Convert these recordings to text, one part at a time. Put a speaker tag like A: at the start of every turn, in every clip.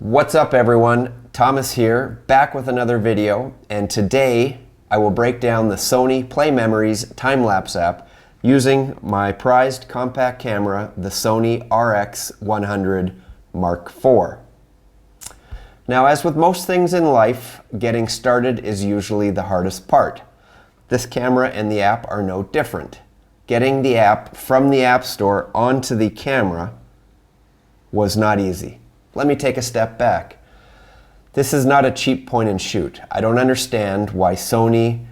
A: What's up everyone? Thomas here, back with another video, and today I will break down the Sony Play Memories time-lapse app using my prized compact camera, the Sony RX100 IV. Now, as with most things in life, getting started is usually the hardest part. This camera and the app are no different. Getting the app from the App Store onto the camera was not easy. Let me take a step back. This is not a cheap point and shoot. I don't understand why Sony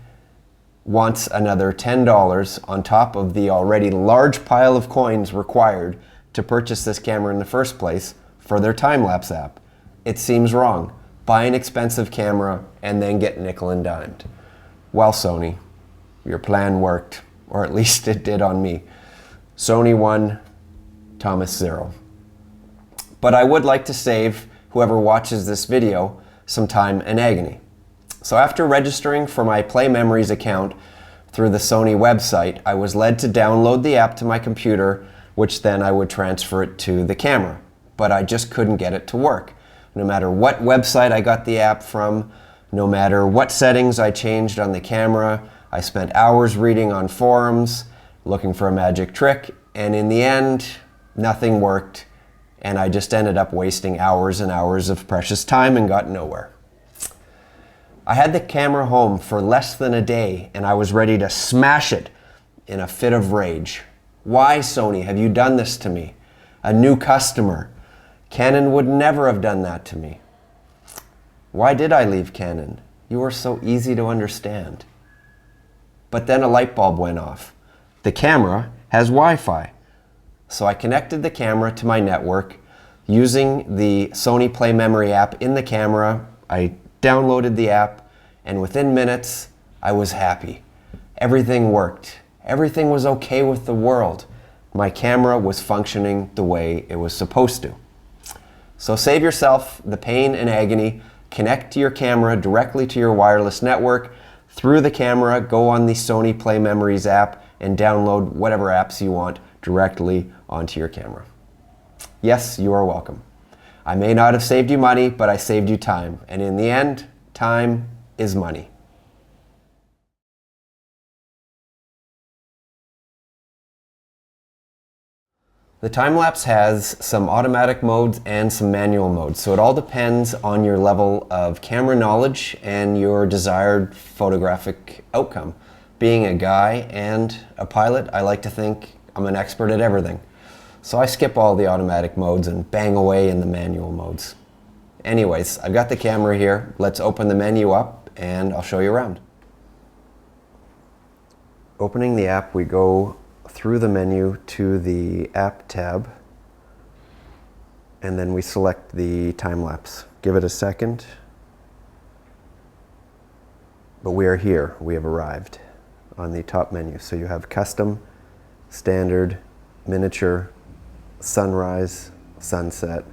A: wants another $10 on top of the already large pile of coins required to purchase this camera in the first place for their time-lapse app. It seems wrong. Buy an expensive camera and then get nickel and dimed. Well, Sony, your plan worked, or at least it did on me. Sony 1, Thomas 0. But I would like to save whoever watches this video some time and agony. So after registering for my Play Memories account through the Sony website, I was led to download the app to my computer, which then I would transfer it to the camera. But I just couldn't get it to work. No matter what website I got the app from, no matter what settings I changed on the camera, I spent hours reading on forums, looking for a magic trick, and in the end, nothing worked. And I just ended up wasting hours and hours of precious time and got nowhere. I had the camera home for less than a day and I was ready to smash it in a fit of rage. Why, Sony, have you done this to me? A new customer. Canon would never have done that to me. Why did I leave Canon? You were so easy to understand. But then a light bulb went off. The camera has Wi-Fi. So I connected the camera to my network using the Sony Play Memory app in the camera. I downloaded the app and within minutes I was happy. Everything worked. Everything was okay with the world. My camera was functioning the way it was supposed to. So save yourself the pain and agony. Connect your camera directly to your wireless network. Through the camera, go on the Sony Play Memories app and download whatever apps you want directly onto your camera. Yes, you are welcome. I may not have saved you money, but I saved you time. And in the end, time is money. The time-lapse has some automatic modes and some manual modes, so it all depends on your level of camera knowledge and your desired photographic outcome. Being a guy and a pilot, I like to think I'm an expert at everything. So I skip all the automatic modes and bang away in the manual modes. Anyways, I've got the camera here. Let's open the menu up and I'll show you around. Opening the app, we go through the menu to the app tab and then we select the time-lapse. Give it a second. But we are here. We have arrived on the top menu. So you have custom, standard, miniature, sunrise, sunset,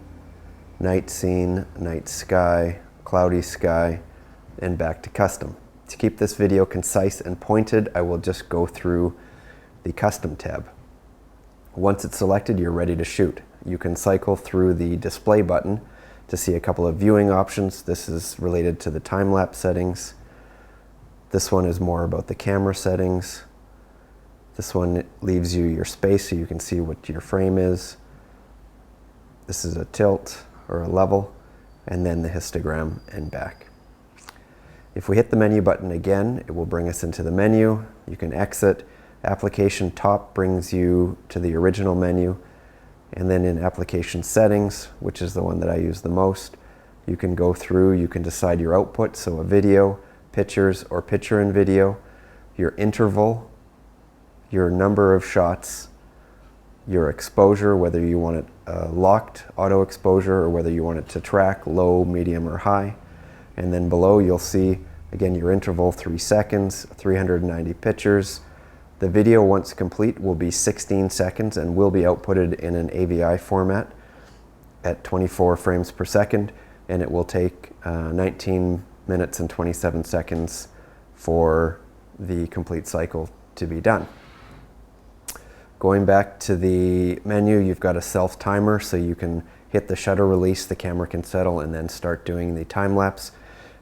A: night scene, night sky, cloudy sky, and back to custom. To keep this video concise and pointed, I will just go through the custom tab. Once it's selected, you're ready to shoot. You can cycle through the display button to see a couple of viewing options. This is related to the time-lapse settings. This one is more about the camera settings. This one leaves you your space so you can see what your frame is. This is a tilt or a level, and then the histogram and back. If we hit the menu button again, it will bring us into the menu. You can exit. Application top brings you to the original menu, and then in application settings, which is the one that I use the most, you can go through, you can decide your output, so a video, pictures, or picture in video, your interval, your number of shots, your exposure, whether you want it locked auto exposure or whether you want it to track low, medium, or high. And then below you'll see, again, your interval, 3 seconds, 390 pictures. The video, once complete, will be 16 seconds and will be outputted in an AVI format at 24 frames per second, and it will take 19 minutes and 27 seconds for the complete cycle to be done. Going back to the menu, you've got a self timer, so you can hit the shutter release, the camera can settle and then start doing the time lapse.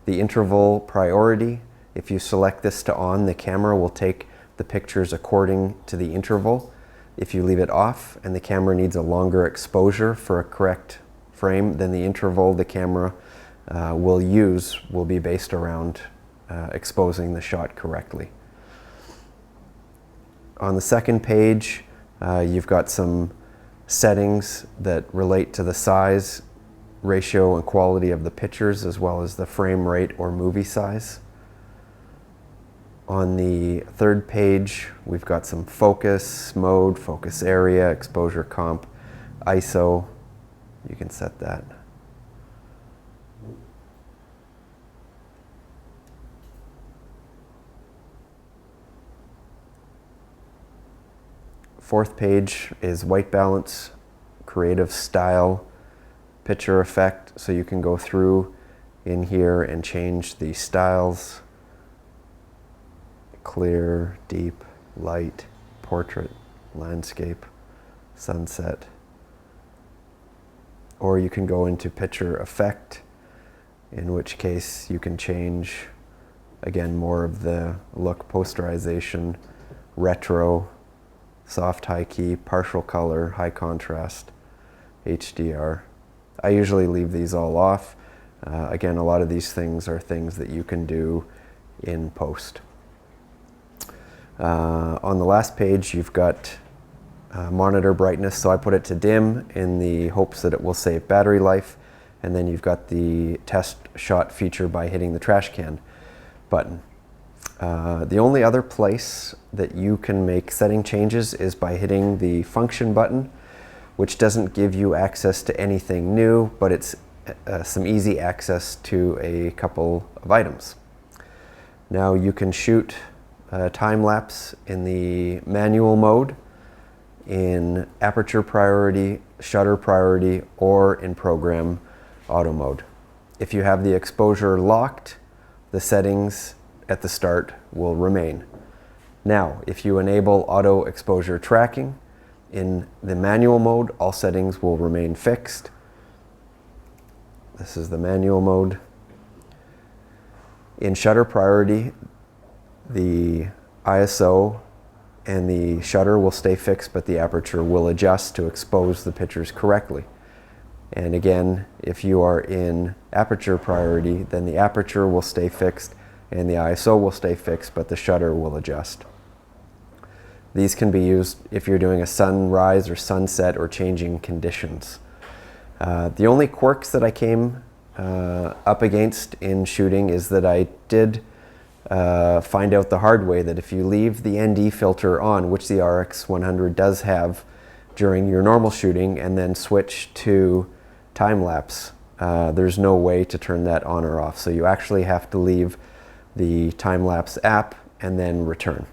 A: The interval priority, if you select this to on, the camera will take the pictures according to the interval. If you leave it off and the camera needs a longer exposure for a correct frame, then the interval the camera will use will be based around exposing the shot correctly. On the second page, you've got some settings that relate to the size, ratio, and quality of the pictures, as well as the frame rate or movie size. On the third page, we've got some focus mode, focus area, exposure comp, ISO. You can set that. Fourth page is white balance, creative style, picture effect. So you can go through in here and change the styles. Clear, deep, light, portrait, landscape, sunset. Or you can go into picture effect, in which case you can change, again, more of the look, posterization, retro, soft high key, partial color, high contrast, HDR. I usually leave these all off. Again, a lot of these things are things that you can do in post. On the last page, you've got monitor brightness, so I put it to dim in the hopes that it will save battery life, and then you've got the test shot feature by hitting the trash can button. The only other place that you can make setting changes is by hitting the function button, which doesn't give you access to anything new, but it's some easy access to a couple of items. Now you can shoot time lapse in the manual mode, in aperture priority, shutter priority, or in program auto mode. If you have the exposure locked, the settings at the start will remain. Now, if you enable auto exposure tracking, in the manual mode, all settings will remain fixed. This is the manual mode. In shutter priority, the ISO and the shutter will stay fixed, but the aperture will adjust to expose the pictures correctly. And again, if you are in aperture priority, then the aperture will stay fixed and the ISO will stay fixed, but the shutter will adjust. These can be used if you're doing a sunrise or sunset or changing conditions. The only quirks that I came up against in shooting is that I did find out the hard way that if you leave the ND filter on, which the RX100 does have during your normal shooting, and then switch to time-lapse, there's no way to turn that on or off. So you actually have to leave the time-lapse app and then return.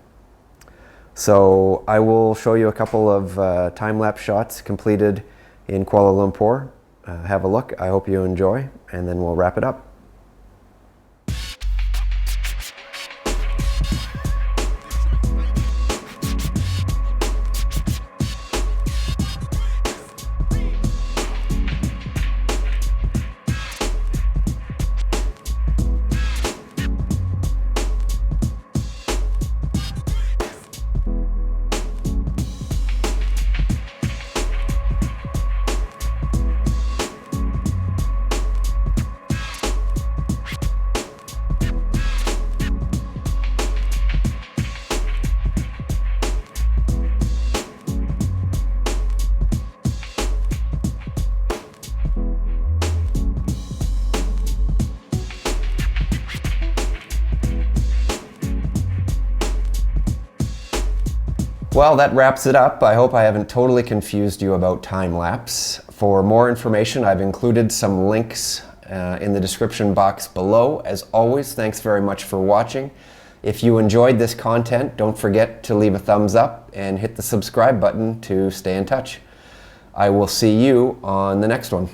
A: So I will show you a couple of time-lapse shots completed in Kuala Lumpur. Have a look. I hope you enjoy, and then we'll wrap it up. Well, that wraps it up. I hope I haven't totally confused you about time-lapse. For more information, I've included some links in the description box below. As always, thanks very much for watching. If you enjoyed this content, don't forget to leave a thumbs up and hit the subscribe button to stay in touch. I will see you on the next one.